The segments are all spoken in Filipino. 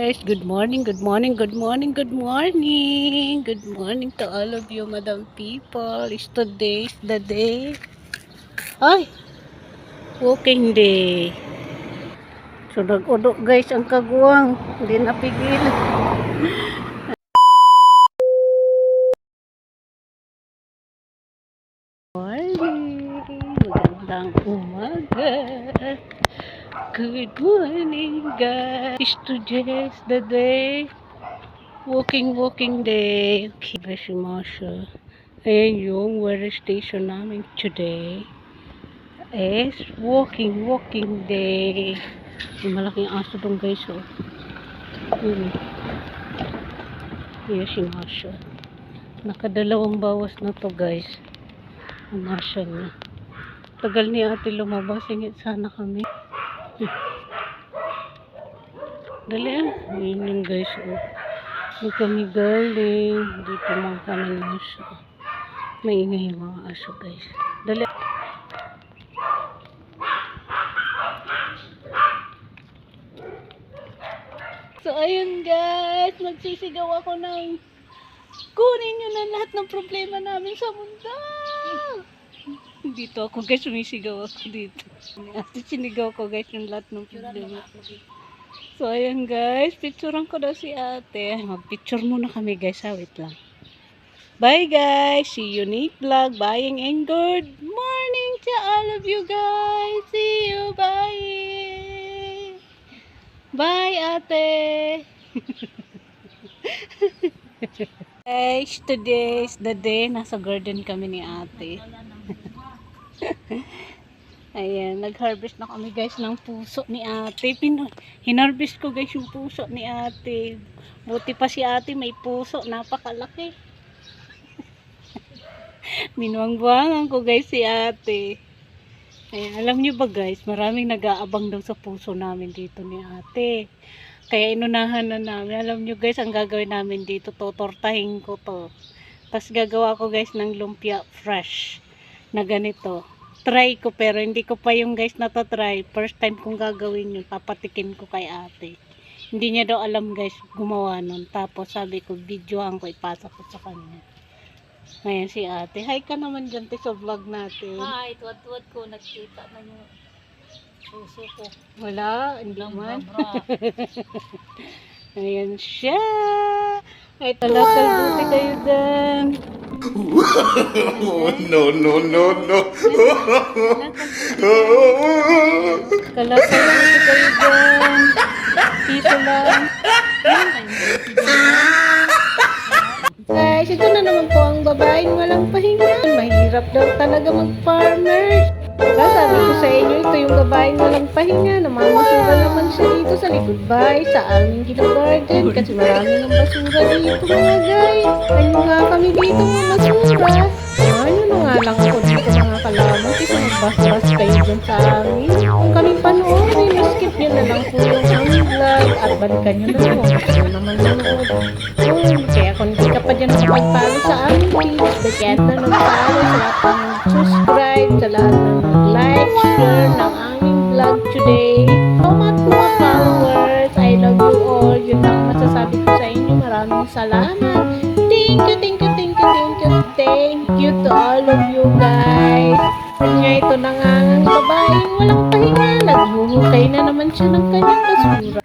guys, good morning, good morning, good morning, good morning. Good morning to all of you, Madam People. Is today's the day. Ay, walking day. So nag-udo guys ang kaguwang. Hindi napigil. Morning. Magandang umaga. Good morning guys. Today's the day. Walking day. Okay, Masha. Ayan yung weather station namin today. Is walking day. May malaking aso dong guys. Oh. Ayan si Masha. Nakadalawang bawas na to guys. Ang Masha niya. Tagal ni ate lumabas. Singit sana kami. Dali ah. Ayan yung guys. Oh. Hindi kami galing. Dito mga kanan aso. Maingay yung mga aso guys. Dali. So ayun guys. Magsisigaw ako ng kunin nyo na lahat ng problema namin sa mundo. Dito ako guys. Sumisigaw ako dito. At sinigaw ko guys yung lahat ng problema. So ayun guys. Picturean ko daw si ate. Mag-picture muna kami guys. Wait lang. Bye guys. See you next vlog. Bye and good morning to all of you guys. See you. Bye. Bye ate. Guys, today's the day. Nasa garden kami ni ate. Ayan, nag-harvest na kami guys ng puso ni ate. Hinarvest ko guys yung puso ni ate. Buti pa si ate may puso. Napakalaki. Minuang-buangan ko guys si ate. Ayan, alam nyo ba guys, maraming nag-aabang daw sa puso namin dito ni ate. Kaya inunahan na namin. Alam nyo guys, ang gagawin namin dito, totortahin ko to. Tapos gagawa ko guys ng lumpia fresh na ganito. Try ko pero hindi ko pa yung guys natatry. First time kong gagawin yun, papatikin ko kay ate. Hindi niya daw alam guys gumawa nun. Tapos sabi ko, videohan ko, ipasa ko sa kanya. Ngayon si ate. Hi ka naman dyan sa vlog natin. Hi, tuwad-tuwad ko. Nagkita na yung puso ko. Wala, hindi naman. Ayan siya. Ay, talakal buti kayo dyan. No. Talakal buti kayo dyan. Dito lang. Guys, ito na naman po ang babaeng walang pahinga. Mahirap daw talaga mag-farmer. Diba, sabi ko sa inyo, ito yung babaeng walang pahinga. Namamasura naman siya dito sa likod bahay, sa aming gino-garden. Kasi marami ng basura dito mga guys. Ano nga kami dito mamasura? Ano na nga lang ako dito mga kalaman. Kasi magbasbas kayo dyan sa amin. Kung kami panoorin, skip nyo na lang po yung aming vlog. At balikan nyo na po. Ano naman nanood. Kaya kung hindi ka pa dyan nakapag-follow sa aming page, bakit na nag-follow sa lahat ng subscribe, sa lahat ng like, share ng aming vlog today. So much mga followers. I love you all. Yun lang masasabi ko sa inyo. Maraming salamat. Thank you to all of you guys. Kanya ito na nga ang babaeng walang pahinga. Naghuhukay na naman siya ng kanyang basura.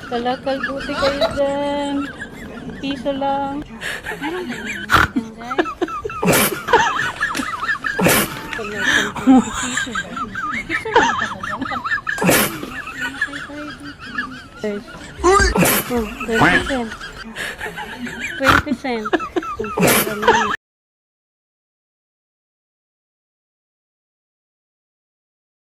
Talakal buti kayo dyan. Piso lang. Meron kayo dyan guys. Piso ba? Piso lang ka ba dyan? 20 cents. 20 cents.